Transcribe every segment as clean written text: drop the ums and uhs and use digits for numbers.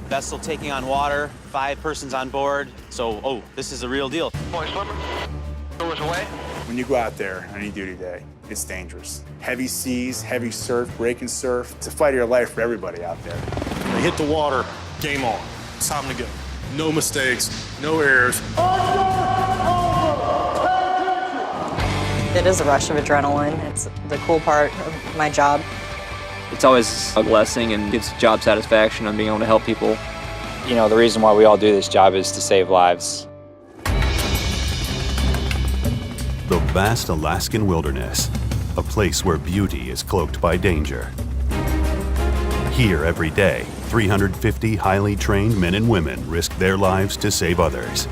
vessel taking on water, 5 persons on board. So, this is a real deal. Point swimmer, doors away. When you go out there on any duty day, it's dangerous. Heavy seas, heavy surf, breaking surf. It's a fight of your life for everybody out there. They hit the water, game on. It's time to go. No mistakes, no errors. It is a rush of adrenaline. It's the cool part of my job. It's always a blessing and gives job satisfaction on being able to help people. You know, the reason why we all do this job is to save lives. The vast Alaskan wilderness, a place where beauty is cloaked by danger. Here every day, 350 highly trained men and women risk their lives to save others.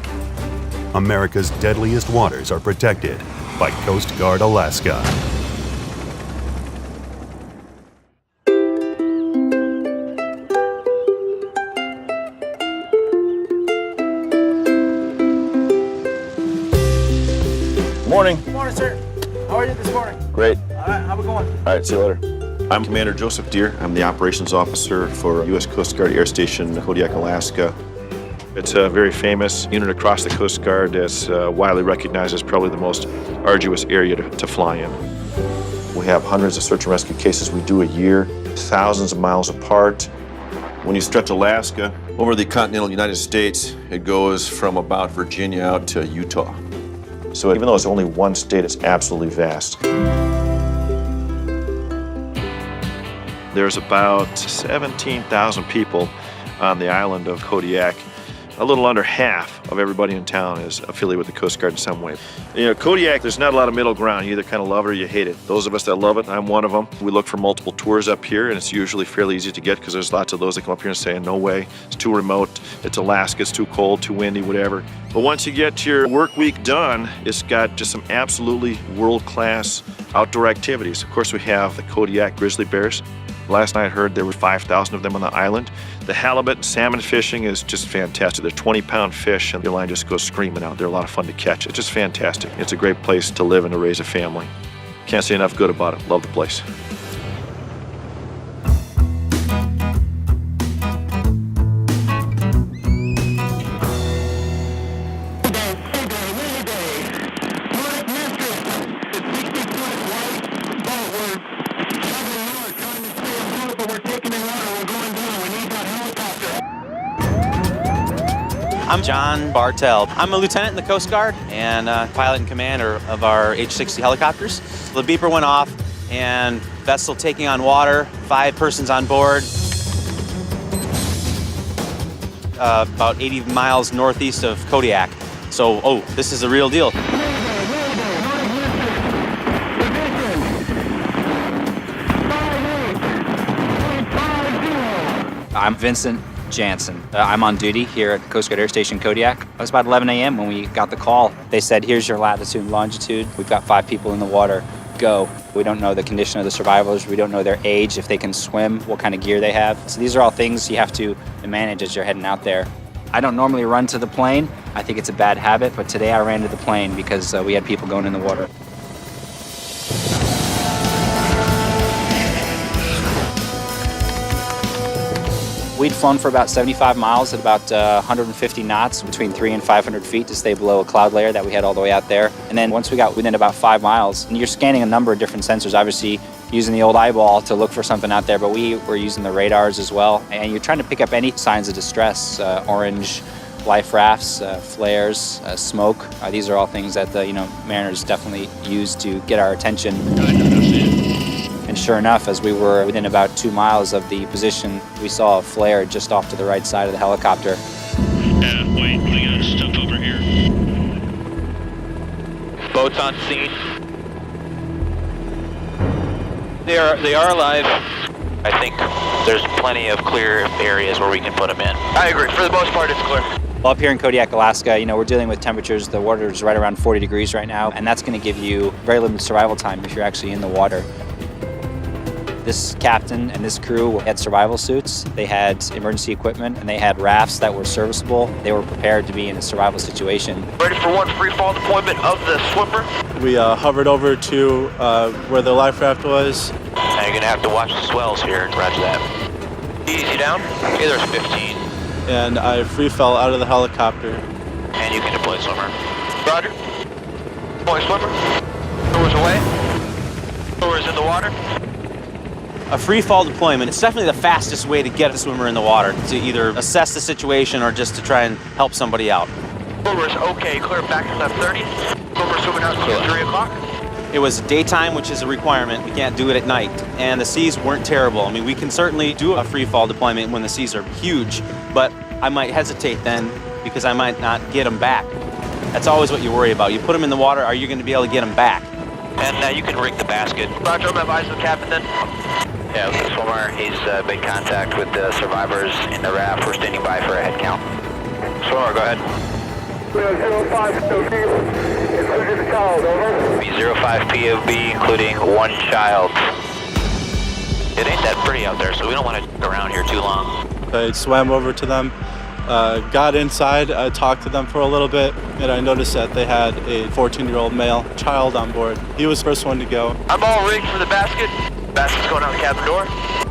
America's deadliest waters are protected by Coast Guard Alaska. Morning. Good morning, sir. How are you this morning? Great. All right, how we going? All right, see you later. I'm Commander Joseph Deere. I'm the operations officer for U.S. Coast Guard Air Station Kodiak, Alaska. It's a very famous unit across the Coast Guard that's widely recognized as probably the most arduous area to fly in. We have hundreds of search and rescue cases we do a year, thousands of miles apart. When you stretch Alaska over the continental United States, it goes from about Virginia out to Utah. So even though it's only one state, it's absolutely vast. There's about 17,000 people on the island of Kodiak. A little under half of everybody in town is affiliated with the Coast Guard in some way. You know, Kodiak, there's not a lot of middle ground. You either kind of love it or you hate it. Those of us that love it, I'm one of them. We look for multiple tours up here, and it's usually fairly easy to get because there's lots of those that come up here and say, no way, it's too remote, it's Alaska, it's too cold, too windy, whatever. But once you get your work week done, it's got just some absolutely world-class outdoor activities. Of course, we have the Kodiak grizzly bears. Last night I heard there were 5,000 of them on the island. The halibut and salmon fishing is just fantastic. They're 20-pound fish and your line just goes screaming out. They're a lot of fun to catch. It's just fantastic. It's a great place to live and to raise a family. Can't say enough good about it. Love the place. I'm John Bartell. I'm a lieutenant in the Coast Guard and pilot and commander of our H-60 helicopters. The beeper went off and vessel taking on water, 5 persons on board. About 80 miles northeast of Kodiak. So, this is a real deal. I'm Vincent Jansen. I'm on duty here at Coast Guard Air Station Kodiak. It was about 11 a.m. when we got the call. They said, here's your latitude and longitude. We've got 5 people in the water. Go. We don't know the condition of the survivors. We don't know their age, if they can swim, what kind of gear they have. So these are all things you have to manage as you're heading out there. I don't normally run to the plane. I think it's a bad habit, but today I ran to the plane because we had people going in the water. We'd flown for about 75 miles at about 150 knots, between 300 and 500 feet to stay below a cloud layer that we had all the way out there. And then once we got within about 5 miles, and you're scanning a number of different sensors, obviously using the old eyeball to look for something out there, but we were using the radars as well. And you're trying to pick up any signs of distress, orange life rafts, flares, smoke. These are all things that mariners definitely use to get our attention. And sure enough, as we were within about 2 miles of the position, we saw a flare just off to the right side of the helicopter. Wait, we got stuff over here. Boats on scene. They are alive. I think there's plenty of clear areas where we can put them in. I agree. For the most part, it's clear. Well, up here in Kodiak, Alaska, we're dealing with temperatures. The water is right around 40 degrees right now, and that's going to give you very limited survival time if you're actually in the water. This captain and this crew had survival suits, they had emergency equipment, and they had rafts that were serviceable. They were prepared to be in a survival situation. Ready for one free fall deployment of the swimmer. We hovered over to where the life raft was. Now you're gonna have to watch the swells here. Roger that. Easy down. Okay, there's 15. and I free fell out of the helicopter. And you can deploy swimmer. Roger. Deploy swimmer. Doors away. Doors in the water. A free fall deployment, it's definitely the fastest way to get a swimmer in the water, to either assess the situation or just to try and help somebody out. Swimmer's okay, clear back to left 30. Swimmer swimming out to 3 o'clock. It was daytime, which is a requirement. We can't do it at night. And the seas weren't terrible. I mean, we can certainly do a free fall deployment when the seas are huge, but I might hesitate then because I might not get them back. That's always what you worry about. You put them in the water, are you going to be able to get them back? And you can rig the basket. Roger, I'm advising the captain then. Yeah, the swimmer, he's made contact with the survivors in the raft. We're standing by for a head count. Swimmer, go ahead. 05 POV, including the child, over. 05 POV, including 1 child. It ain't that pretty out there, so we don't want to stick around here too long. I swam over to them, got inside, I talked to them for a little bit, and I noticed that they had a 14-year-old male child on board. He was the first one to go. I'm all rigged for the basket. Basket's going out the cabin door.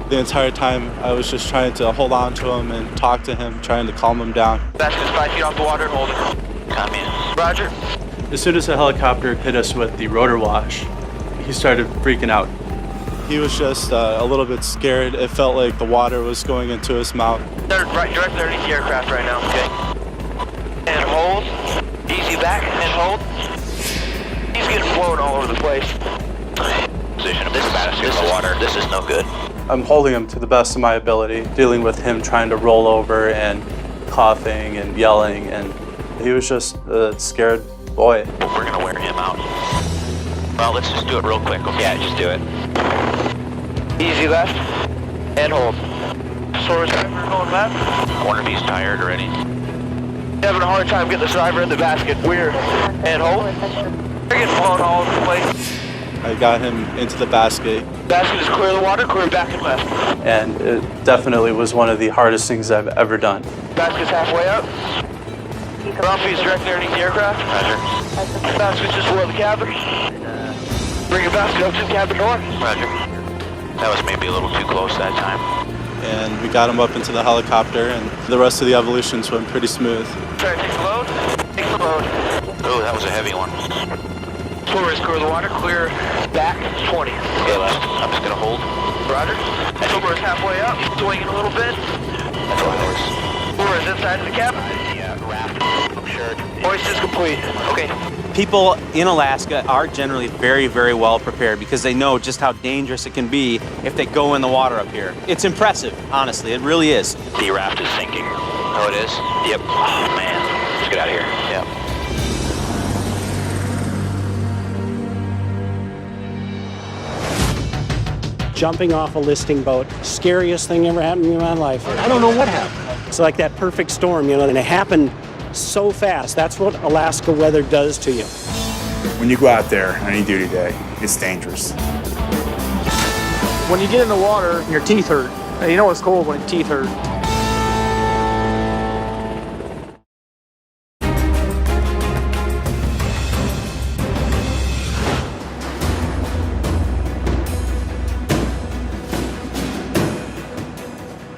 The entire time, I was just trying to hold on to him and talk to him, trying to calm him down. Basket's 5 feet off the water and hold it. Come in. Roger. As soon as the helicopter hit us with the rotor wash, he started freaking out. He was just a little bit scared. It felt like the water was going into his mouth. They're right directly underneath the aircraft right now, okay? And hold. Easy back and hold. He's getting blown all over the place. Position of this basket in the water. This is no good. I'm holding him to the best of my ability, dealing with him trying to roll over and coughing and yelling, and he was just a scared boy. We're gonna wear him out. Well, let's just do it real quick, okay? Yeah, just do it. Easy left, and hold. Source driver going left. I wonder if he's tired already. Having a hard time getting the driver in the basket. Weird. And hold. They're getting blown all over the place. I got him into the basket. Basket is clear of the water, clear back and left. And it definitely was one of the hardest things I've ever done. Basket's halfway up. Ground feed's directly underneath the aircraft. Roger. Basket's just below the cabin. Bring your basket up to the cabin door. Roger. That was maybe a little too close that time. And we got him up into the helicopter, and the rest of the evolutions went pretty smooth. Try to take the load. Take the load. Oh, that was a heavy one. Floor is clear of the water, clear back 20. Okay, left. I'm just gonna hold. Roger. Floor is halfway up, swinging a little bit. That's all it is. Floor is inside of the cabin. Raft. Sure. Hoist is complete. Okay. People in Alaska are generally very, very well prepared because they know just how dangerous it can be if they go in the water up here. It's impressive, honestly, it really is. The raft is sinking. Oh, it is? Yep. Oh, man. Let's get out of here. Yep. Jumping off a listing boat, scariest thing ever happened to me in my life. I don't know what happened. It's like that perfect storm, you know, and it happened so fast. That's what Alaska weather does to you. When you go out there on any duty day, it's dangerous. When you get in the water, your teeth hurt. You know it's cold when your teeth hurt.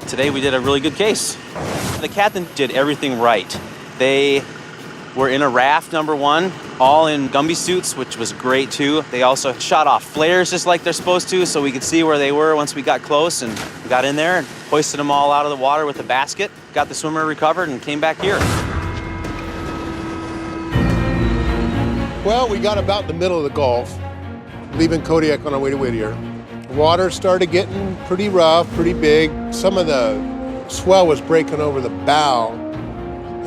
Today we did a really good case. The captain did everything right. They were in a raft, number one, all in Gumby suits, which was great too. They also shot off flares just like they're supposed to, so we could see where they were once we got close, and we got in there and hoisted them all out of the water with a basket, got the swimmer recovered, and came back here. Well, we got about in the middle of the Gulf, leaving Kodiak on our way to Whittier. Water started getting pretty rough, pretty big. Some of the swell was breaking over the bow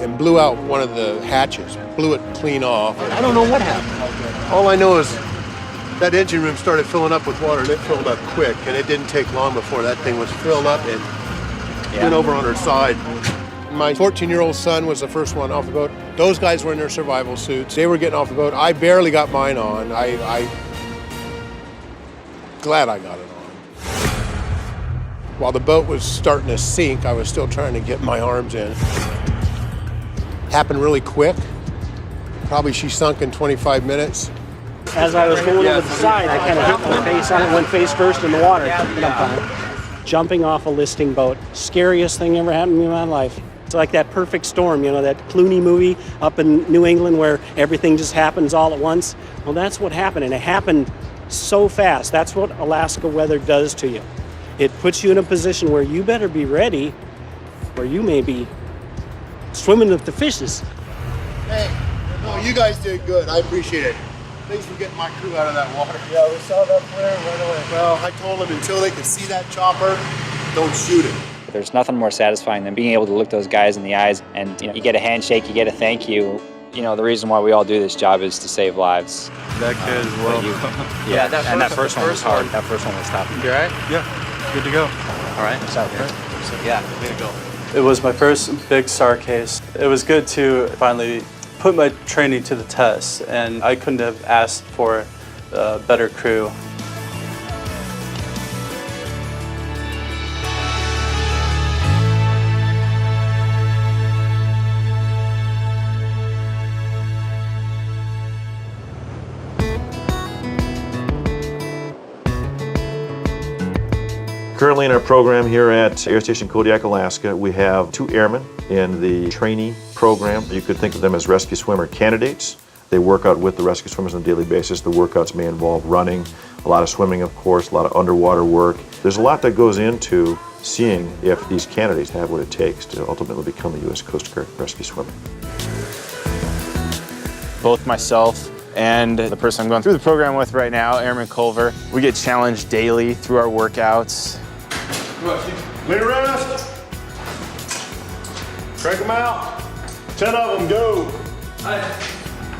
and blew out one of the hatches, blew it clean off. I don't know what happened. All I know is that engine room started filling up with water, and it filled up quick, and it didn't take long before that thing was filled up and went over on her side. My 14-year-old son was the first one off the boat. Those guys were in their survival suits. They were getting off the boat. I barely got mine on. Glad I got it on. While the boat was starting to sink, I was still trying to get my arms in. Happened really quick. Probably she sunk in 25 minutes. As I was going over the side, I kind of hit my face on it, went face first in the water. Jumping off a listing boat, scariest thing ever happened to me in my life. It's like that perfect storm, you know, that Clooney movie up in New England where everything just happens all at once. Well, that's what happened, and it happened so fast. That's what Alaska weather does to you. It puts you in a position where you better be ready, or you may be swimming with the fishes. Hey, no, you guys did good. I appreciate it. Thanks for getting my crew out of that water. Yeah, we saw that flare right away. Well, I told them until they could see that chopper, don't shoot it. There's nothing more satisfying than being able to look those guys in the eyes and you get a handshake, you get a thank you. You know, the reason why we all do this job is to save lives. That kid as well. Yeah, that first one was hard. That first one was tough. You all right? Yeah, good to go. All right. Yeah, way to go. It was my first big SAR case. It was good to finally put my training to the test, and I couldn't have asked for a better crew. Currently in our program here at Air Station Kodiak, Alaska, we have 2 airmen in the trainee program. You could think of them as rescue swimmer candidates. They work out with the rescue swimmers on a daily basis. The workouts may involve running, a lot of swimming, of course, a lot of underwater work. There's a lot that goes into seeing if these candidates have what it takes to ultimately become a U.S. Coast Guard rescue swimmer. Both myself and the person I'm going through the program with right now, Airman Culver, we get challenged daily through our workouts. Lead rest. Crank them out. 10 of them, go.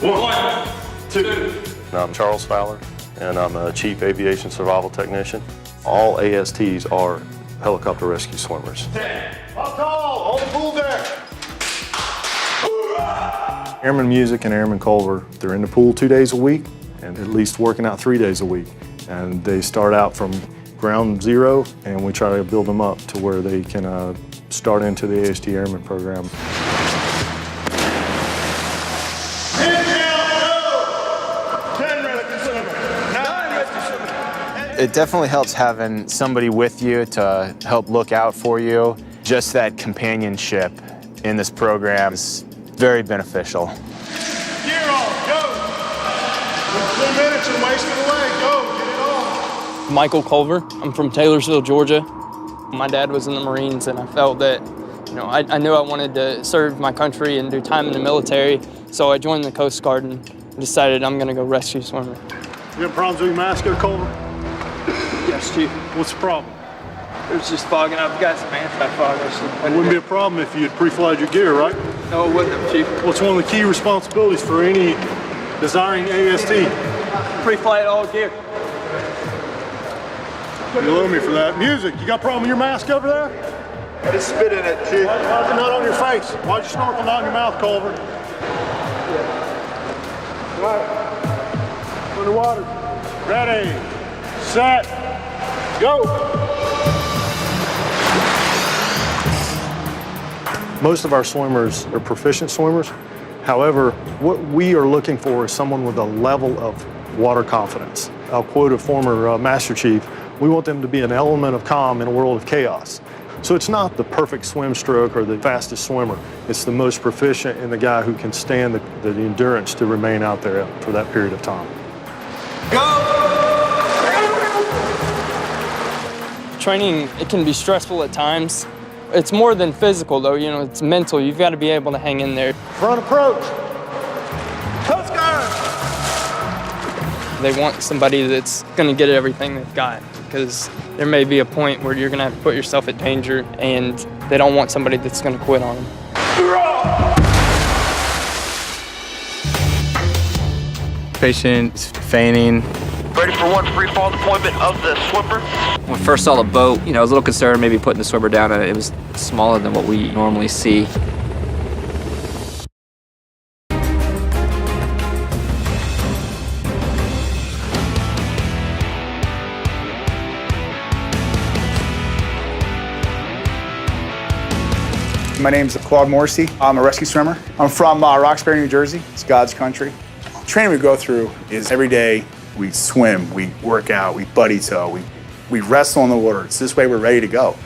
1, 2. I'm Charles Fowler, and I'm a Chief Aviation Survival Technician. All ASTs are helicopter rescue swimmers. 10. Up tall, on the pool deck. Airman Music and Airman Culver, they're in the pool 2 days a week and at least working out 3 days a week. And they start out from ground zero, and we try to build them up to where they can start into the AST Airman program. It definitely helps having somebody with you to help look out for you. Just that companionship in this program is very beneficial. Gear on, go. 2 minutes and wasting away, go, get it on. Michael Culver. I'm from Taylorsville, Georgia. My dad was in the Marines, and I felt that, I knew I wanted to serve my country and do time in the military, so I joined the Coast Guard and decided I'm gonna go rescue swimmer. You have problems with your mask there, Culver? Yes, Chief. What's the problem? It was just fogging up. I've got some anti-fog. It wouldn't be a problem if you had pre-flied your gear, right? No, it wouldn't have, Chief. What's one of the key responsibilities for any desiring AST? Pre-flight all gear. You owe me for that. Music, you got a problem with your mask over there? Just spit in it, Chief. Why's it not on your face? Why'd you snorkel not in your mouth, Culver? Right. Underwater. Ready, set, go. Most of our swimmers are proficient swimmers. However, what we are looking for is someone with a level of water confidence. I'll quote a former Master Chief, we want them to be an element of calm in a world of chaos. So it's not the perfect swim stroke or the fastest swimmer. It's the most proficient and the guy who can stand the endurance to remain out there for that period of time. Training, it can be stressful at times. It's more than physical though, it's mental. You've got to be able to hang in there. Front approach. Coast Guard. They want somebody that's going to get everything they've got, because there may be a point where you're going to have to put yourself at danger, and they don't want somebody that's going to quit on them. Patients feigning. Ready for 1 free fall deployment of the swimmer. When we first saw the boat, I was a little concerned maybe putting the swimmer down, and it was smaller than what we normally see. My name's Claude Morrissey. I'm a rescue swimmer. I'm from Roxbury, New Jersey. It's God's country. The training we go through is every day we swim, we work out, we buddy tow, we wrestle in the water. It's this way we're ready to go.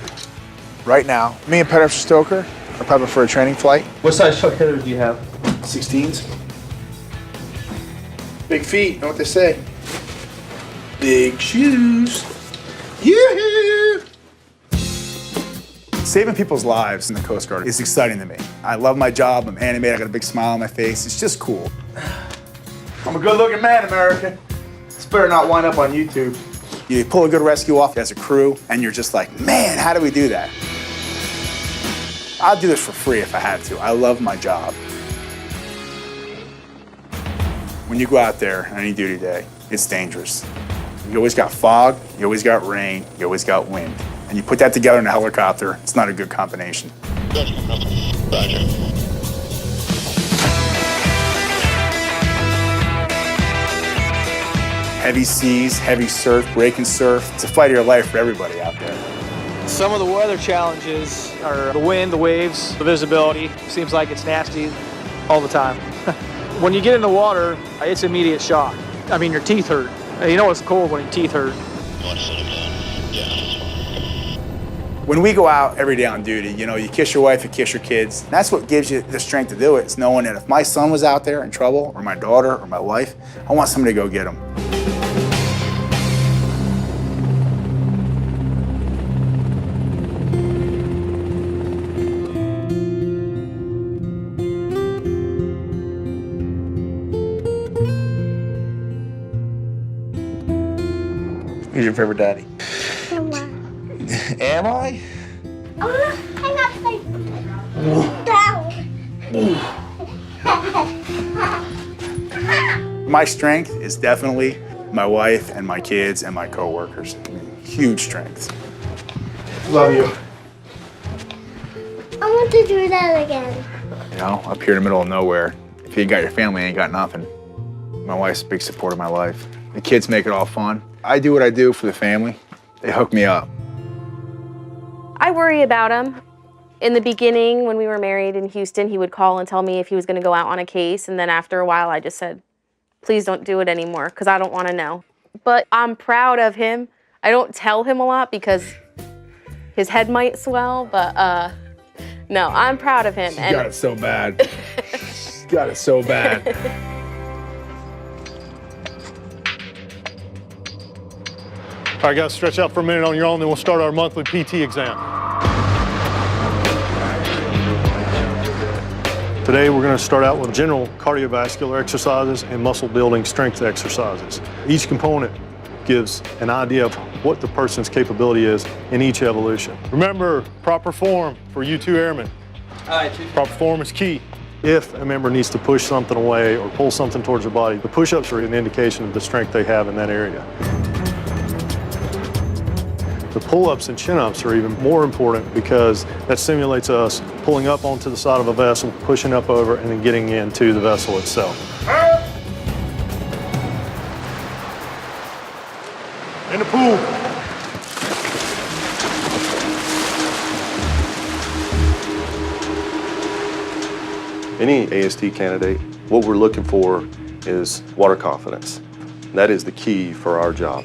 Right now, me and Petr Stoker We're prepping for a training flight. What size Chuck header do you have? 16s. Big feet, know what they say. Big shoes. Yoo-hoo! Saving people's lives in the Coast Guard is exciting to me. I love my job, I'm animated, I got a big smile on my face. It's just cool. I'm a good-looking man, America. This better not wind up on YouTube. You pull a good rescue off as a crew, and you're just like, man, how do we do that? I'd do this for free if I had to. I love my job. When you go out there on any duty day, it's dangerous. You always got fog, you always got rain, you always got wind. And you put that together in a helicopter, it's not a good combination. Roger. Heavy seas, heavy surf, breaking surf. It's a fight of your life for everybody out there. Some of the weather challenges are the wind, the waves, the visibility. Seems like it's nasty all the time. When you get in the water, it's immediate shock. I mean, your teeth hurt. You know it's cold when your teeth hurt. When we go out every day on duty, you know, you kiss your wife, you kiss your kids. That's what gives you the strength to do it. It's knowing that if my son was out there in trouble, or my daughter, or my wife, I want somebody to go get him. Who's your favorite daddy? Am I? My strength is definitely my wife and my kids and my coworkers. I mean, huge strength. Love you. I want to do that again. You know, up here in the middle of nowhere, if you ain't got your family, you ain't got nothing. My wife's a big support of my life. The kids make it all fun. I do what I do for the family. They hook me up. I worry about him. In the beginning, when we were married in Houston, he would call and tell me if he was going to go out on a case. And then after a while, I just said, please don't do it anymore, because I don't want to know. But I'm proud of him. I don't tell him a lot because his head might swell, but no, I'm proud of him. She got it so bad. She got it so bad. All right, guys, stretch out for a minute on your own, then we'll start our monthly PT exam. Today, we're going to start out with general cardiovascular exercises and muscle building strength exercises. Each component gives an idea of what the person's capability is in each evolution. Remember, proper form for you two airmen. All right, Chief. Proper form is key. If a member needs to push something away or pull something towards their body, the push-ups are an indication of the strength they have in that area. The pull-ups and chin-ups are even more important because that simulates us pulling up onto the side of a vessel, pushing up over, and then getting into the vessel itself. In the pool. Any AST candidate, what we're looking for is water confidence. That is the key for our job.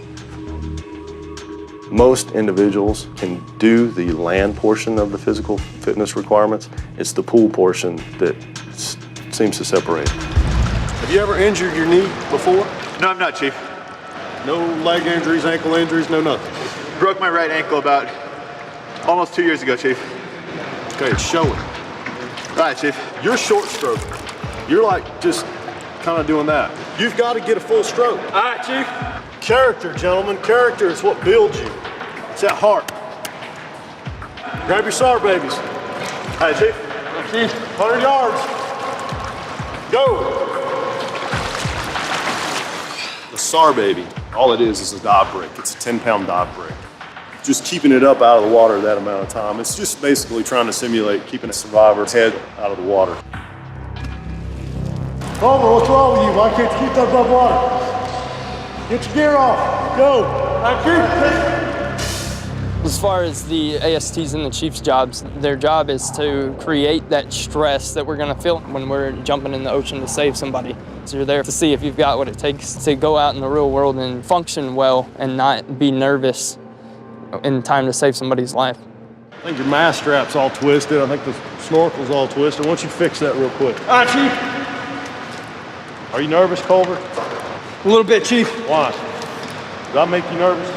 Most individuals can do the land portion of the physical fitness requirements. It's the pool portion that seems to separate. Have you ever injured your knee before? No, I'm not, Chief. No leg injuries, ankle injuries, no nothing? Broke my right ankle about almost 2 years ago, Chief. Okay, show it. All right, Chief. You're short stroke. You're like just kind of doing that. You've got to get a full stroke. All right, Chief. Character, gentlemen. Character is what builds you. It's that heart. Grab your SAR babies. All right, Chief. 100 yards. Go. The SAR baby, all it is a dive break. It's a 10-pound dive break. Just keeping it up out of the water that amount of time. It's just basically trying to simulate keeping a survivor's head out of the water. Homer, what's wrong with you? Why can't you keep that above water? Get your gear off. Go. As far as the ASTs and the Chief's jobs, their job is to create that stress that we're going to feel when we're jumping in the ocean to save somebody. So you're there to see if you've got what it takes to go out in the real world and function well and not be nervous in time to save somebody's life. I think your mast strap's all twisted. I think the snorkel's all twisted. Why don't you fix that real quick? All right, Chief. Are you nervous, Culver? A little bit, Chief. Why? Did I make you nervous?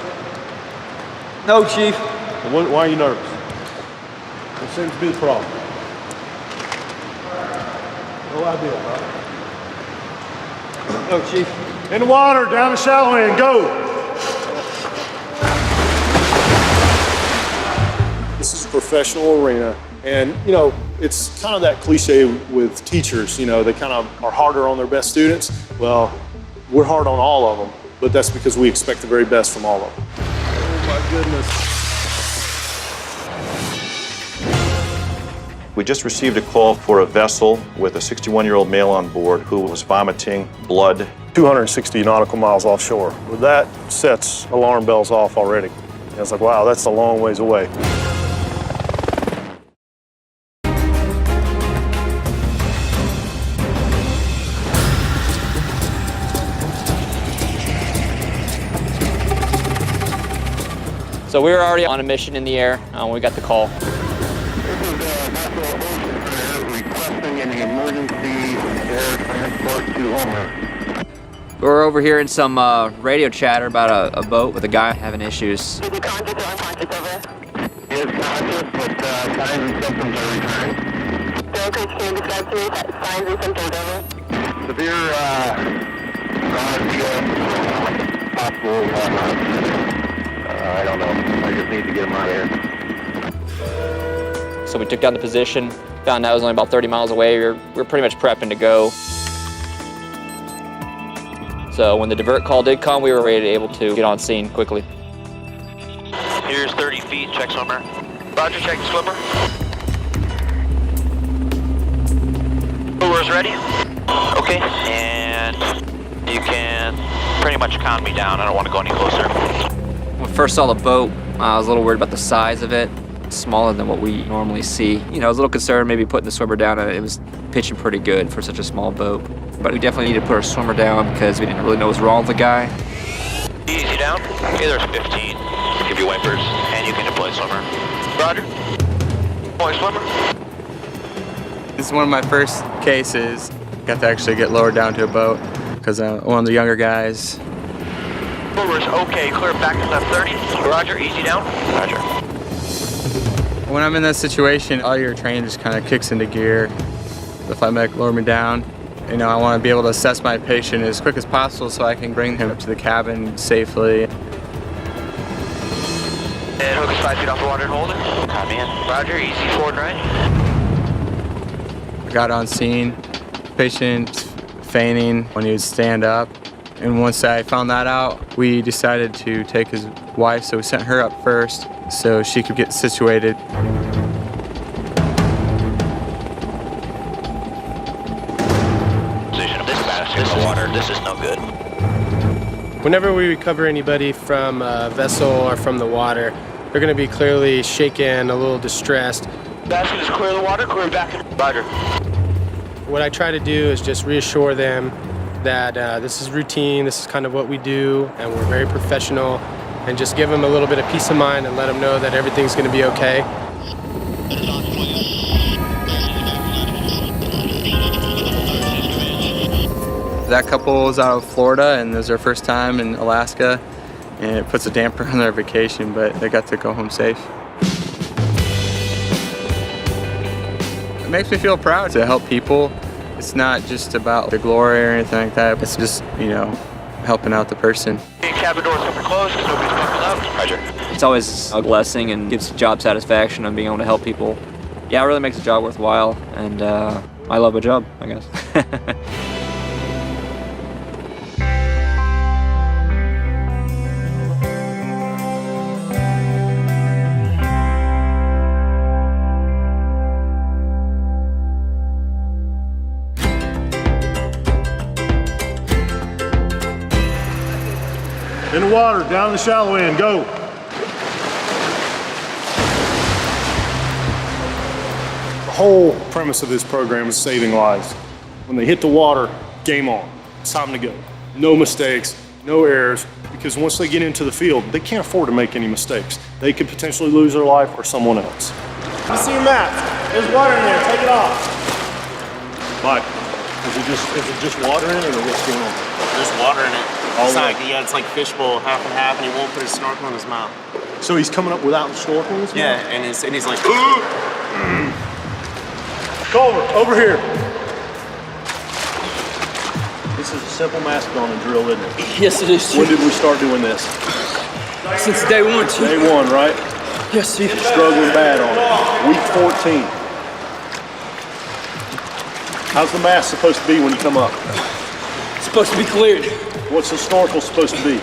No, Chief. Why are you nervous? What seems to be the problem? No idea, right? No, Chief. In the water, down the shallow end, go! This is a professional arena, and you know, it's kind of that cliche with teachers, you know, they kind of are harder on their best students. Well, we're hard on all of them, but that's because we expect the very best from all of them. Oh my goodness. We just received a call for a vessel with a 61-year-old male on board who was vomiting blood. 260 nautical miles offshore. Well, that sets alarm bells off already. And it's like, wow, that's a long ways away. So we were already on a mission in the air when we got the call. Requesting an emergency air transport to Homer. We're over here in some radio chatter about a boat with a guy having issues. Is conscious, but signs and symptoms are returning. Okay, can you describe to me signs and symptoms over? Severe nausea, possible, I don't know. I just need to get him out of here. So we took down the position, found out it was only about 30 miles away. We were pretty much prepping to go. So when the divert call did come, we were able to get on scene quickly. Here's 30 feet, check swimmer. Roger, check the swimmer. Lures ready? Okay, and you can pretty much count me down. I don't want to go any closer. When we first saw the boat, I was a little worried about the size of it. Smaller than what we normally see. You know, I was a little concerned maybe putting the swimmer down. It was pitching pretty good for such a small boat. But we definitely needed to put our swimmer down because we didn't really know what was wrong with the guy. Easy down. Okay, there's 15. Give you wipers, and you can deploy swimmer. Roger. Deploy swimmer. This is one of my first cases. Got to actually get lowered down to a boat because one of the younger guys. Lures, okay, clear back to left 30. Roger, easy down. Roger. When I'm in that situation, all your training just kind of kicks into gear. The flight medic lowered me down. You know, I want to be able to assess my patient as quick as possible so I can bring him up to the cabin safely. And hook is 5 feet off the water and hold it. Copy in. Roger, easy forward right. I got on scene. Patient fainting when he would stand up. And once I found that out, we decided to take his wife, so we sent her up first so she could get situated. Position of dispatch in the water. This is no good. Whenever we recover anybody from a vessel or from the water, they're going to be clearly shaken, a little distressed. Basket is clear the water, clear back. Roger. What I try to do is just reassure them that this is routine, this is kind of what we do, and we're very professional, and just give them a little bit of peace of mind and let them know that everything's going to be okay. That couple is out of Florida, and it was their first time in Alaska, and it puts a damper on their vacation, but they got to go home safe. It makes me feel proud to help people. It's not just about the glory or anything like that. It's just, you know, helping out the person. Cabin doors super closed because nobody's buckled up. Roger. It's always a blessing and gives job satisfaction on being able to help people. Yeah, it really makes the job worthwhile, and I love a job, I guess. In the water, down the shallow end, go. The whole premise of this program is saving lives. When they hit the water, game on. It's time to go. No mistakes. No errors, because once they get into the field, they can't afford to make any mistakes. They could potentially lose their life or someone else. Let me see your mask. There's water in there. Take it off. Mike, is it just water in it or what's going on? There's water in it. It's like fishbowl, half and half, and he won't put his snorkel in his mouth. So he's coming up without the snorkel in his Yeah, mouth? and he's like, Culver, over here. This is a simple mask on and drill, isn't it? Yes, it is. When did we start doing this? Since day one, Chief. Day one, right? Yes, Chief. Struggling bad on it. Week 14. How's the mask supposed to be when you come up? It's supposed to be cleared. What's the snorkel supposed to be?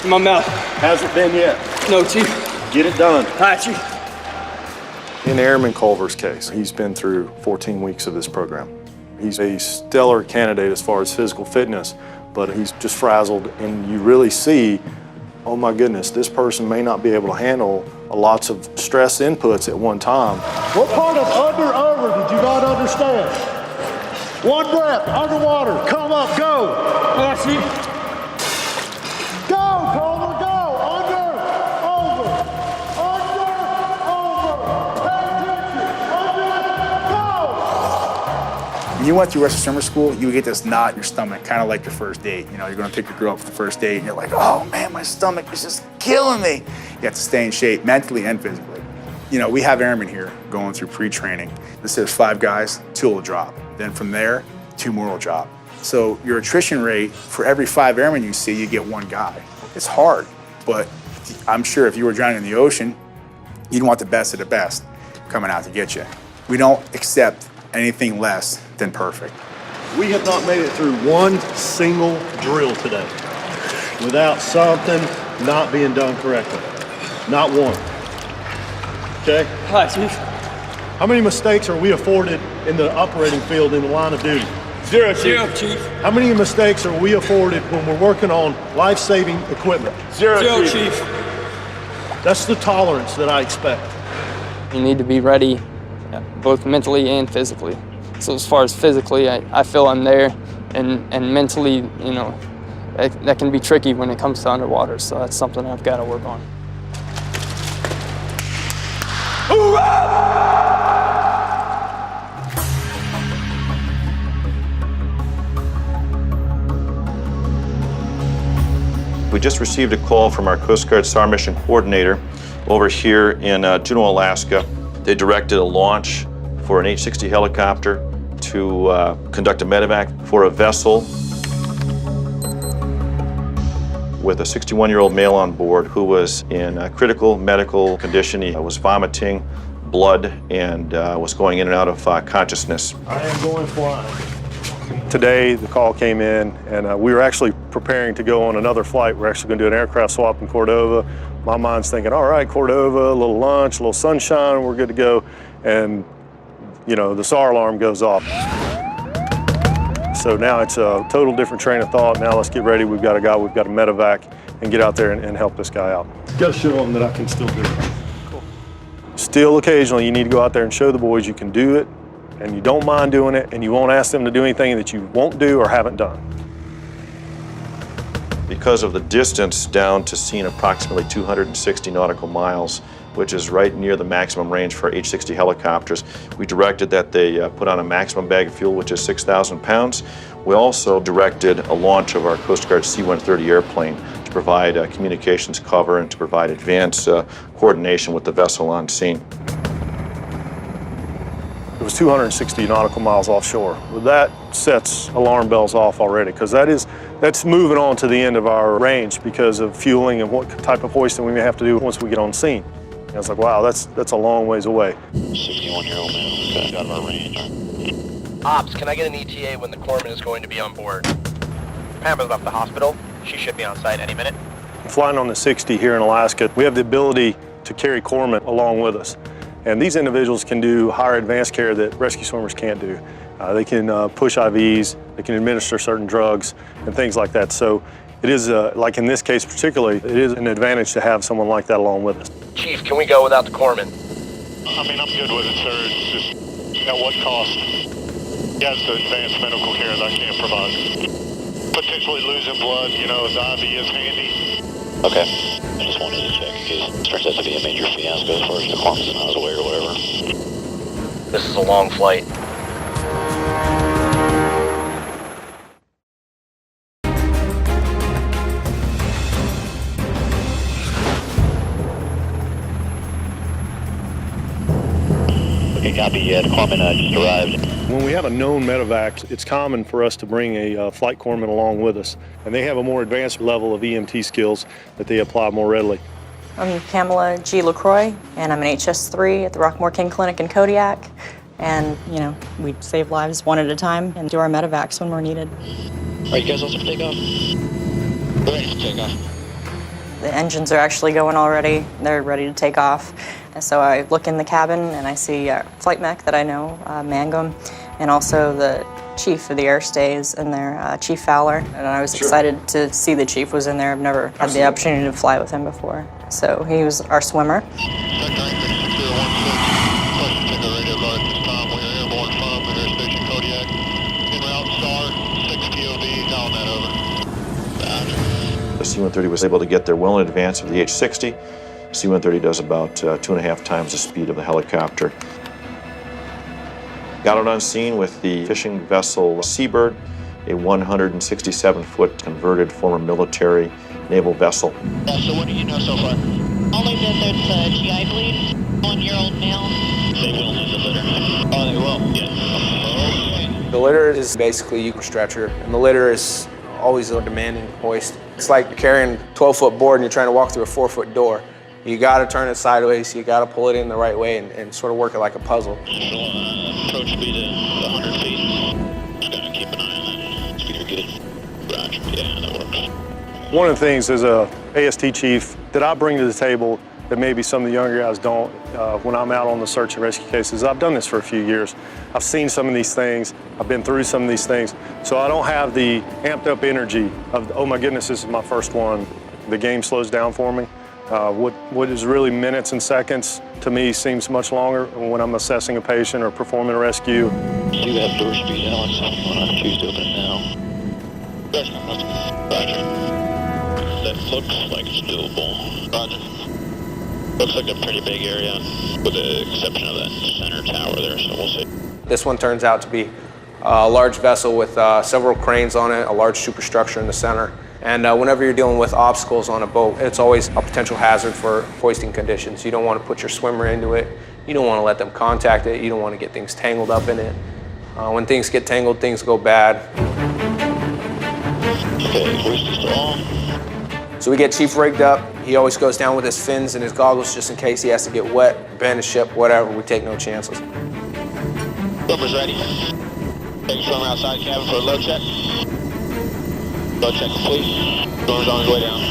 In my mouth. Hasn't been yet. No, Chief. Get it done. All right, Chief. In Airman Culver's case, he's been through 14 weeks of this program. He's a stellar candidate as far as physical fitness, but he's just frazzled, and you really see, oh my goodness, this person may not be able to handle lots of stress inputs at one time. what part of over did you not understand? One breath, underwater, come up, go. All right, Chief. Go, Culver, go. Under, over. Pay attention. Go. When you went through Western Summer School, you would get this knot in your stomach, kind of like your first date. You know, you're going to pick your girl up for the first date, and you're like, oh man, my stomach is just killing me. You have to stay in shape mentally and physically. You know, we have airmen here going through pre-training. This is 5 guys, 2 will drop. Then from there, 2 more will drop. So your attrition rate, for every 5 airmen you see, you get 1 guy. It's hard, but I'm sure if you were drowning in the ocean, you'd want the best of the best coming out to get you. We don't accept anything less than perfect. We have not made it through one single drill today without something not being done correctly. Not one. Okay? Hi, Chief. How many mistakes are we afforded in the operating field in the line of duty? 0, Chief. 0, Chief. How many mistakes are we afforded when we're working on life-saving equipment? 0, 0, Chief. Chief. That's the tolerance that I expect. You need to be ready, both mentally and physically. So as far as physically, I feel I'm there, and mentally, you know, that can be tricky when it comes to underwater. So that's something I've got to work on. We just received a call from our Coast Guard SAR mission coordinator over here in Juneau, Alaska. They directed a launch for an H-60 helicopter to conduct a medevac for a vessel with a 61-year-old male on board who was in a critical medical condition. He was vomiting blood and was going in and out of consciousness. I am going flying. Today, the call came in, and we were actually preparing to go on another flight. We're actually going to do an aircraft swap in Cordova. My mind's thinking, all right, Cordova, a little lunch, a little sunshine, we're good to go. And, you know, the SAR alarm goes off. So now it's a total different train of thought. Now let's get ready. We've got a guy, we've got a medevac, and get out there and help this guy out. Got to show them that I can still do it. Cool. Still, occasionally, you need to go out there and show the boys you can do it, and you don't mind doing it, and you won't ask them to do anything that you won't do or haven't done. Because of the distance down to scene, approximately 260 nautical miles, which is right near the maximum range for H-60 helicopters, we directed that they put on a maximum bag of fuel, which is 6,000 pounds. We also directed a launch of our Coast Guard C-130 airplane to provide communications cover and to provide advanced coordination with the vessel on scene. It was 260 nautical miles offshore. Well, that sets alarm bells off already, because that's moving on to the end of our range because of fueling and what type of hoisting we may have to do once we get on scene. And I was like, wow, that's a long ways away. 61-year-old man got out of our range. Ops, can I get an ETA when the corpsman is going to be on board? Pamela's left the hospital. She should be on site any minute. Flying on the 60 here in Alaska, we have the ability to carry corpsmen along with us. And these individuals can do higher advanced care that rescue swimmers can't do. They can push IVs, they can administer certain drugs and things like that. So it is, like in this case particularly, it is an advantage to have someone like that along with us. Chief, can we go without the corpsman? I mean, I'm good with it, sir. It's just at what cost? He has the advanced medical care that I can't provide. Potentially losing blood, you know, his IV is handy. Okay. I just wanted to check in case it turns out to be a major fiasco as far as the corpse is not away or whatever. This is a long flight. Okay, copy. The corpsman just arrived. When we have a known medevac, it's common for us to bring a flight corpsman along with us, and they have a more advanced level of EMT skills that they apply more readily. I'm Pamela G. LaCroix, and I'm an HS3 at the Rockmore King Clinic in Kodiak. And, you know, we save lives one at a time and do our medevacs when we're needed. Are you guys also for takeoff? We're ready for takeoff. The engines are actually going already. They're ready to take off. And so I look in the cabin and I see flight mech that I know, Mangum, and also the chief of the Air Stays in there, Chief Fowler. And I was excited to see the chief was in there. I've never had the opportunity to fly with him before. So he was our swimmer. The C-130 was able to get there well in advance of the H-60. C-130 does about 2.5 times the speed of the helicopter. Got it on scene with the fishing vessel Seabird, a 167-foot converted former military naval vessel. So what do you know so far? Only that there's a GI bleed, 1-year-old male. They will need the litter. Oh, they will? Yes. Okay. The litter is basically a stretcher, and the litter is always a demanding hoist. It's like you're carrying a 12-foot board and you're trying to walk through a 4-foot door. You gotta turn it sideways, you gotta pull it in the right way and sort of work it like a puzzle. Approach speed at 100 feet. Just gotta keep an eye on that. Speed are good. Roger. Yeah, that works. One of the things as a AST chief that I bring to the table that maybe some of the younger guys don't, when I'm out on the search and rescue cases, I've done this for a few years. I've seen some of these things, I've been through some of these things, so I don't have the amped up energy of, oh my goodness, this is my first one. The game slows down for me. What is really minutes and seconds to me seems much longer when I'm assessing a patient or performing a rescue. You have door speed, Alex. I'm gonna choose to open it now. There's nothing. Roger. That looks like it's doable. Roger. Looks like a pretty big area, with the exception of that center tower there, so we'll see. This one turns out to be a large vessel with several cranes on it, a large superstructure in the center. And whenever you're dealing with obstacles on a boat, it's always a potential hazard for hoisting conditions. You don't want to put your swimmer into it. You don't want to let them contact it. You don't want to get things tangled up in it. When things get tangled, things go bad. Okay, hoist is on. So we get Chief rigged up. He always goes down with his fins and his goggles just in case he has to get wet, bend the ship, whatever. We take no chances. Swimmer's ready. Take swimmer outside cabin for a load check. Load check complete. Swimmer's on his way down.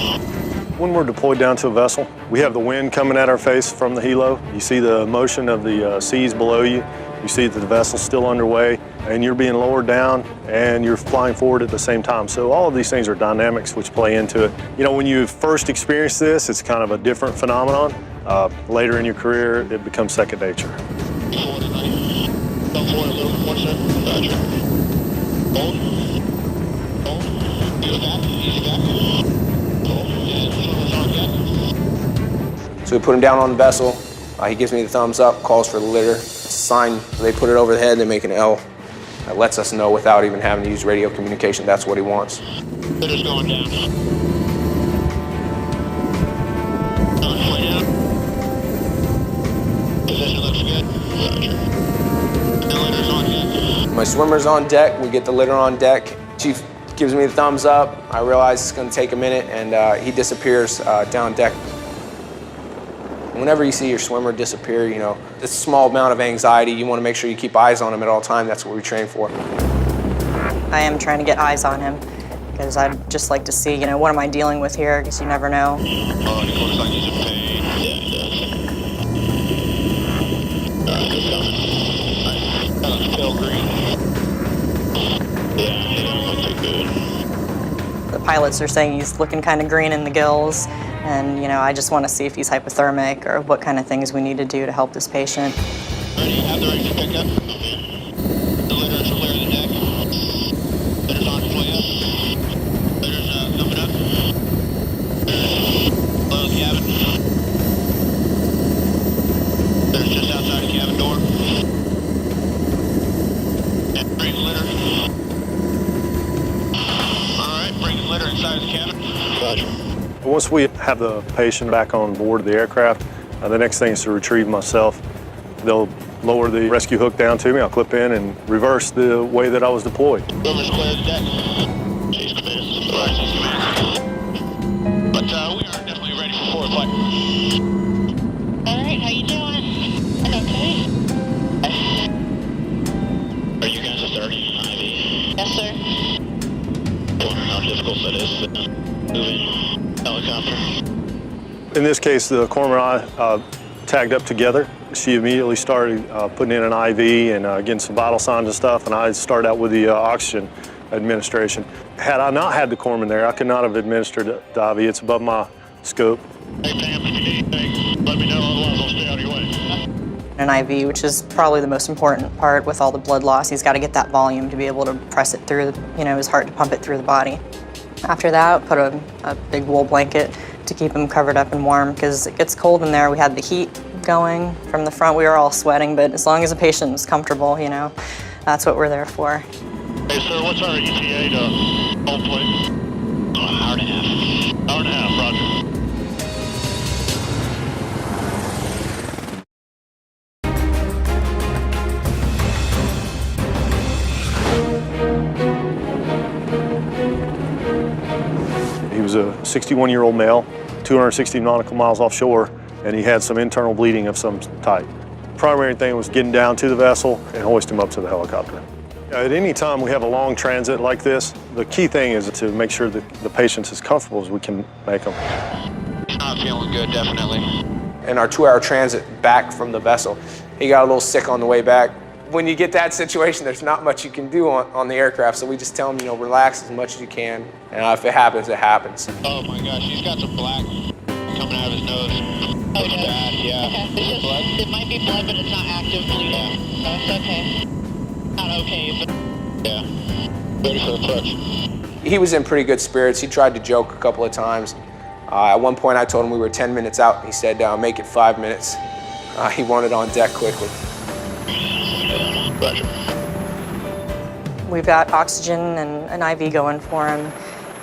When we're deployed down to a vessel, we have the wind coming at our face from the helo. You see the motion of the seas below you. You see that the vessel's still underway, and you're being lowered down, and you're flying forward at the same time. So all of these things are dynamics which play into it. You know, when you first experience this, it's kind of a different phenomenon. Later in your career, it becomes second nature. Come forward a little bit more, sir. Roger. Hold. Hold. Easy back. Easy back. Hold. And swimmer's on deck. So we put him down on the vessel. He gives me the thumbs up, calls for the litter. It's a sign. They put it over the head, they make an L. That lets us know without even having to use radio communication that's what he wants. Litter's going down. On its way down. Position looks good. Roger. The litter's on deck. My swimmer's on deck, we get the litter on deck. Chief gives me the thumbs up. I realize it's gonna take a minute and he disappears down deck. Whenever you see your swimmer disappear, you know, it's a small amount of anxiety. You want to make sure you keep eyes on him at all times. That's what we train for. I am trying to get eyes on him because I'd just like to see, you know, what am I dealing with here? Because you never know. Oh, he looks like he's in pain. Yeah, he does. Good coming. Nice. That looks pale green. Yeah, he don't look too good. The pilots are saying he's looking kind of green in the gills. And, you know, I just want to see if he's hypothermic or what kind of things we need to do to help this patient. Ready? Have the ready to pick up. The litter is clear of the deck. Litter's on its way up. Bring litter. All right, bring litter inside the cabin. Roger. Once we have the patient back on board the aircraft, the next thing is to retrieve myself. They'll lower the rescue hook down to me. I'll clip in and reverse the way that I was deployed. Whoever's cleared the deck. Chase committed. Right, chase committed. But we are definitely ready for forward flight. All right, how you doing? Okay. Are you guys starting an IV? Yes, sir. Wondering how difficult that is moving helicopter. In this case, the corpsman and I tagged up together. She immediately started putting in an IV and getting some vital signs and stuff, and I started out with the oxygen administration. Had I not had the corpsman there, I could not have administered the IV. It's above my scope. Hey, Pam, if you need anything, let me know, otherwise I'll stay out of your way. An IV, which is probably the most important part with all the blood loss. He's got to get that volume to be able to press it through, his heart to pump it through the body. After that, put a big wool blanket to keep him covered up and warm because it gets cold in there. We had the heat going from the front. We were all sweating, but as long as the patient is comfortable, that's what we're there for. Hey, sir, what's our ETA to home plate? An hour and a half. Hour and a half, roger. He was a 61-year-old male, 260 nautical miles offshore, and he had some internal bleeding of some type. Primary thing was getting down to the vessel and hoist him up to the helicopter. At any time we have a long transit like this, the key thing is to make sure that the patient's as comfortable as we can make them. Not feeling good, definitely. In our 2-hour transit back from the vessel, he got a little sick on the way back. When you get that situation, there's not much you can do on the aircraft, so we just tell him, relax as much as you can, and if it happens, it happens. Oh my gosh, he's got some black coming out of his nose. Oh, It's bad, yeah. Okay. Is it blood? It might be blood, but it's not active bleeding. Yeah. That's okay. Not okay, but... Yeah. Ready for approach. He was in pretty good spirits. He tried to joke a couple of times. At one point, I told him we were 10 minutes out. He said, make it 5 minutes. He wanted on deck quickly. Roger. We've got oxygen and an IV going for him,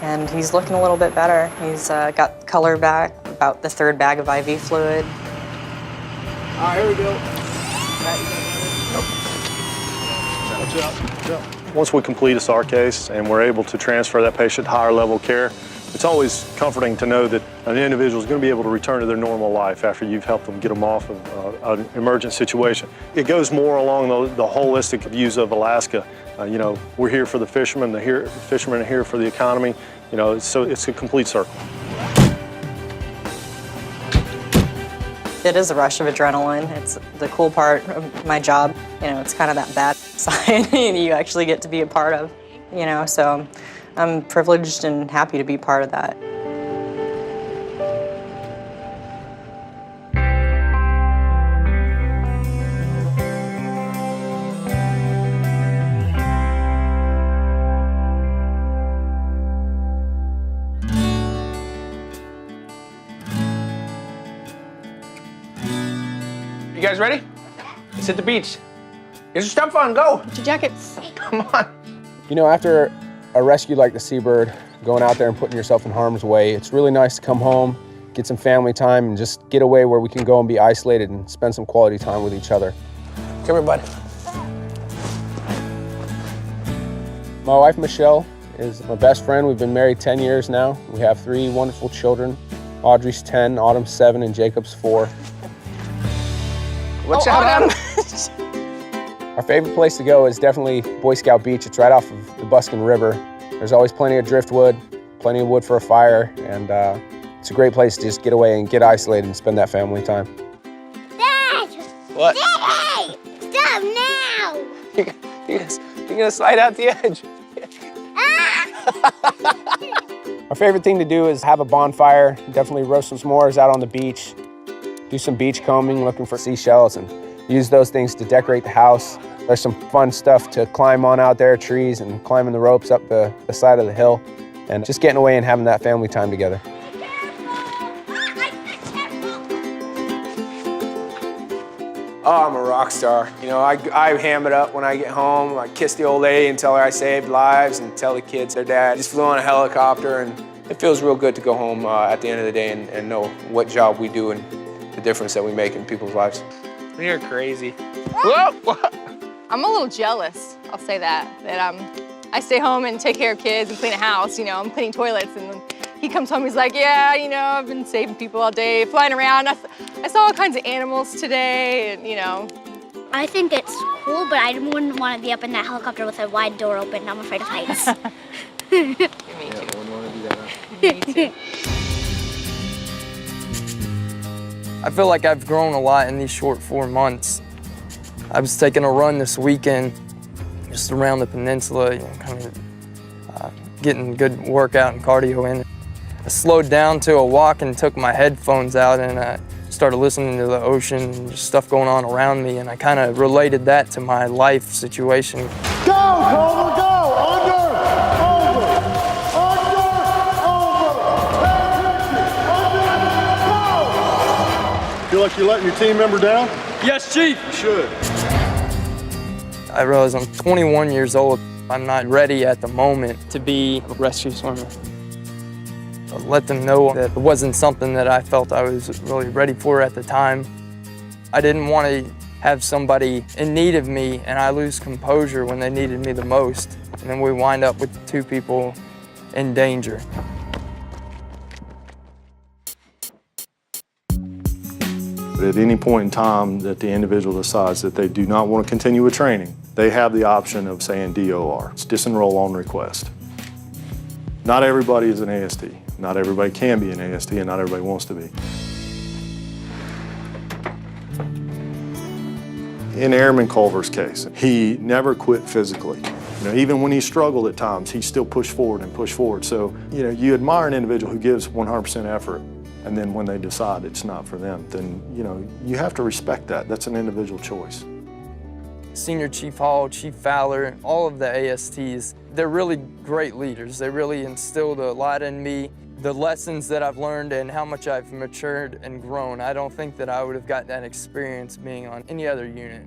and he's looking a little bit better. He's got color back, about the 3rd bag of IV fluid. All right, here we go. Once we complete a SAR case and we're able to transfer that patient to higher level care, it's always comforting to know that an individual is going to be able to return to their normal life after you've helped them get them off of an emergent situation. It goes more along the holistic views of Alaska. We're here for the fishermen, the fishermen are here for the economy. So it's a complete circle. It is a rush of adrenaline. It's the cool part of my job. It's kind of that bad side you actually get to be a part of, so I'm privileged and happy to be part of that. You guys ready? Let's hit the beach. Get your stuff on, go. Put your jackets. Come on. After a rescue like the Seabird, going out there and putting yourself in harm's way, it's really nice to come home, get some family time, and just get away where we can go and be isolated and spend some quality time with each other. Come here, bud. My wife, Michelle, is my best friend. We've been married 10 years now. We have 3 wonderful children. Audrey's 10, Autumn's 7, and Jacob's 4. Watch out, Adam! Our favorite place to go is definitely Boy Scout Beach. It's right off of the Buskin River. There's always plenty of driftwood, plenty of wood for a fire, and it's a great place to just get away and get isolated and spend that family time. Dad! What? Dad! Stop now! You're gonna slide out the edge. Our favorite thing to do is have a bonfire, definitely roast some s'mores out on the beach, do some beach combing, looking for seashells, and use those things to decorate the house. There's some fun stuff to climb on out there, trees, and climbing the ropes up the side of the hill, and just getting away and having that family time together. Oh, I'm a rock star. You know, I ham it up when I get home. I kiss the old lady and tell her I saved lives and tell the kids their dad just flew on a helicopter, and it feels real good to go home at the end of the day and know what job we do and the difference that we make in people's lives. You're crazy. I'm a little jealous, I'll say that I stay home and take care of kids and clean a house. You know, I'm cleaning toilets, and then he comes home, he's like, yeah, you know, I've been saving people all day, flying around. I saw all kinds of animals today, and you know. I think it's cool, but I wouldn't want to be up in that helicopter with a wide door open. I'm afraid of heights. Me too. Yeah, I wouldn't want to do that. Me too. I feel like I've grown a lot in these short 4 months. I was taking a run this weekend, just around the peninsula, you know, kind of getting good workout and cardio in. I slowed down to a walk and took my headphones out, and I started listening to the ocean and just stuff going on around me, and I kind of related that to my life situation. Go, Culver, go! Under, over, go! Feel like you're letting your team member down? Yes, Chief. You should. I realize I'm 21 years old. I'm not ready at the moment to be a rescue swimmer. Let them know that it wasn't something that I felt I was really ready for at the time. I didn't want to have somebody in need of me and I lose composure when they needed me the most. And then we wind up with 2 people in danger. But at any point in time that the individual decides that they do not want to continue with training, they have the option of saying DOR. It's disenroll on request. Not everybody is an AST. Not everybody can be an AST, and not everybody wants to be. In Airman Culver's case, he never quit physically. You know, even when he struggled at times, he still pushed forward and pushed forward. So, you know, you admire an individual who gives 100% effort, and then when they decide it's not for them, then, you know, you have to respect that. That's an individual choice. Senior Chief Hall, Chief Fowler, all of the ASTs, they're really great leaders. They really instilled a lot in me. The lessons that I've learned and how much I've matured and grown, I don't think that I would have gotten that experience being on any other unit.